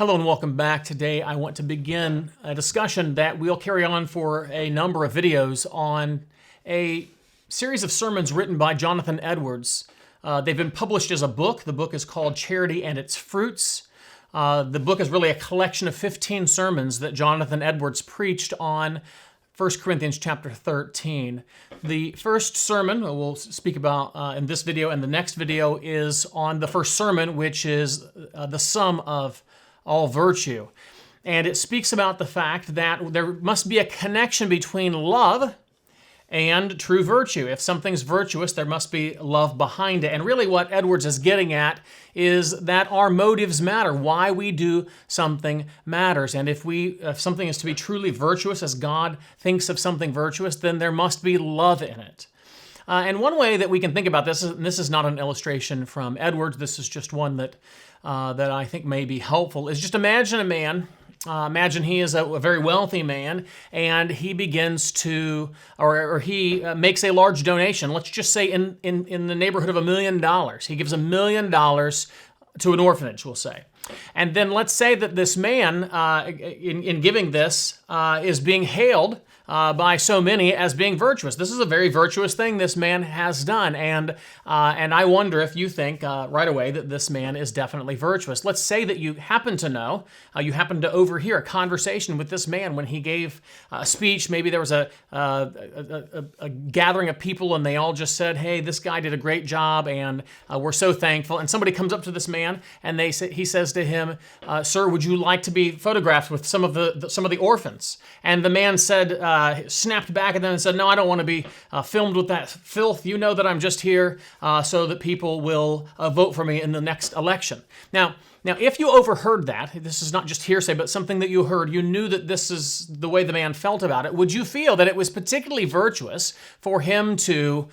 Hello and welcome back. Today I want to begin a discussion that we'll carry on for a number of videos on a series of sermons written by Jonathan Edwards. They've been published as a book. The book is called Charity and Its Fruits. The book is really a collection of 15 sermons that Jonathan Edwards preached on 1 Corinthians chapter 13. The first sermon we'll speak about in this video and the next video is on the first sermon, which is the sum of all virtue. And it speaks about the fact that there must be a connection between love and true virtue. If something's virtuous, there must be love behind it. And really what Edwards is getting at is that our motives matter. Why we do something matters. And if something is to be truly virtuous, as God thinks of something virtuous, then there must be love in it. And one way that we can think about this, and this is not an illustration from Edwards, this is just one that I think may be helpful, is just imagine a man. Imagine he is a very wealthy man, and he begins to, or he makes a large donation. Let's just say in the neighborhood of $1 million. He gives $1 million to an orphanage, we'll say. And then let's say that this man, in giving this, is being hailed by so many as being virtuous. This is a very virtuous thing this man has done, and I wonder if you think right away that this man is definitely virtuous. Let's say that you happen to know, you happen to overhear a conversation with this man when he gave a speech. Maybe there was a gathering of people and they all just said, "Hey, this guy did a great job, and we're so thankful." And somebody comes up to this man and he says to him, "Sir, would you like to be photographed with some of the orphans?" And the man said, snapped back at them and said, "No, I don't want to be filmed with that filth. You know that I'm just here so that people will vote for me in the next election." Now, if you overheard that, this is not just hearsay, but something that you heard, you knew that this is the way the man felt about it, would you feel that it was particularly virtuous for him to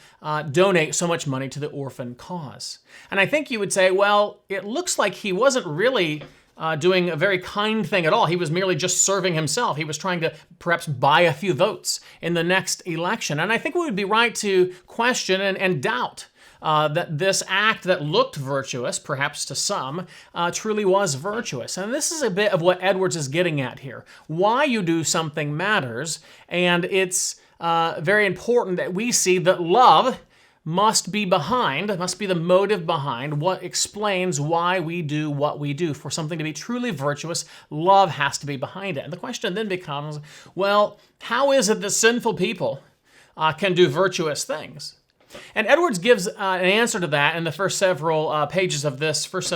donate so much money to the orphan cause? And I think you would say, well, it looks like he wasn't really doing a very kind thing at all. He was merely just serving himself. He was trying to perhaps buy a few votes in the next election. And I think we would be right to question and doubt that this act that looked virtuous, perhaps to some, truly was virtuous. And this is a bit of what Edwards is getting at here. Why you do something matters, and it's very important that we see that love must be the motive behind what explains why we do what we do. For something to be truly virtuous, love has to be behind it. And the question then becomes, well, how is it that sinful people can do virtuous things? And Edwards gives an answer to that in the first several pages of this first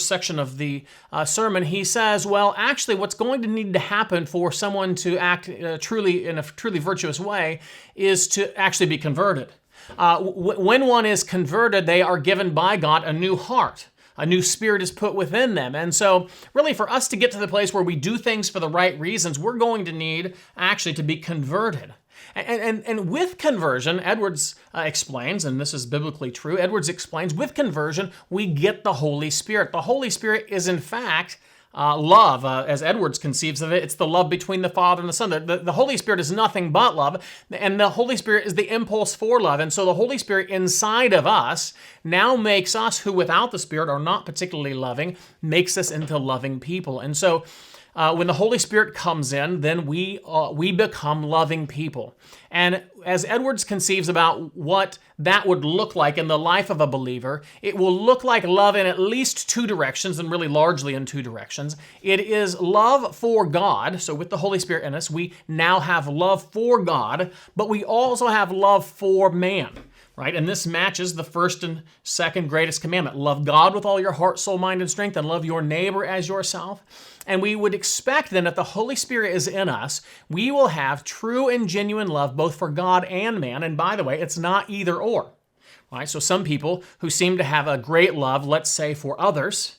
section of the sermon. He says, well, actually, what's going to need to happen for someone to act truly in a truly virtuous way is to actually be converted. When one is converted, they are given by God a new heart. A new spirit is put within them. And so really for us to get to the place where we do things for the right reasons, we're going to need actually to be converted. And with conversion, Edwards explains, and this is biblically true, Edwards explains, with conversion, we get the Holy Spirit. The Holy Spirit is in fact love, as Edwards conceives of it. It's the love between the Father and the Son. The Holy Spirit is nothing but love, and the Holy Spirit is the impulse for love. And so the Holy Spirit inside of us now makes us, who without the Spirit are not particularly loving, makes us into loving people. And so when the Holy Spirit comes in, then we become loving people. And as Edwards conceives about what that would look like in the life of a believer, it will look like love in at least two directions, and really largely in two directions. It is love for God. So with the Holy Spirit in us, we now have love for God, but we also have love for man. Right? And this matches the first and second greatest commandment. Love God with all your heart, soul, mind, and strength, and love your neighbor as yourself. And we would expect then that the Holy Spirit is in us, we will have true and genuine love both for God and man. And by the way, it's not either or. Right? So some people who seem to have a great love, let's say for others,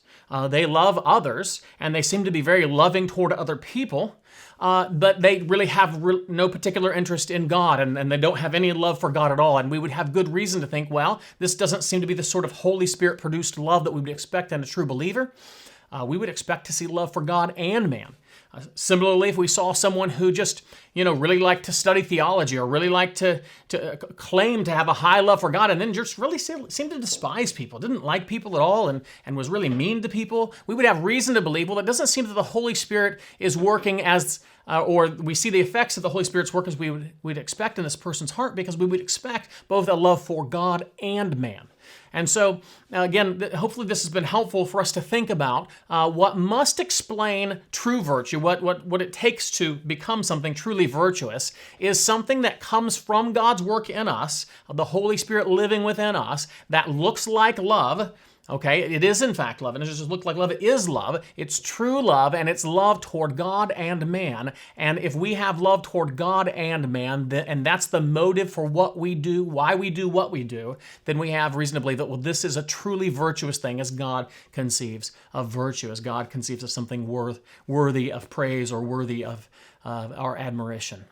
they love others, and they seem to be very loving toward other people. But they really have no particular interest in God, and they don't have any love for God at all. And we would have good reason to think, well, this doesn't seem to be the sort of Holy Spirit-produced love that we would expect in a true believer. We would expect to see love for God and man. Similarly, if we saw someone who just, really liked to study theology or really liked to claim to have a high love for God and then just really seemed to despise people, didn't like people at all, and was really mean to people, we would have reason to believe, well, it doesn't seem that the Holy Spirit is working as, or we see the effects of the Holy Spirit's work as we'd expect in this person's heart, because we would expect both a love for God and man. And so, again, hopefully this has been helpful for us to think about what must explain true virtue, what it takes to become something truly virtuous, is something that comes from God's work in us, the Holy Spirit living within us, that looks like love. Okay, it is in fact love, and it doesn't look like love, it is love. It's true love, and it's love toward God and man. And if we have love toward God and man, and that's the motive for what we do, why we do what we do, then we have reason to believe that, well, this is a truly virtuous thing as God conceives of virtue, as God conceives of something worthy of praise or worthy of our admiration.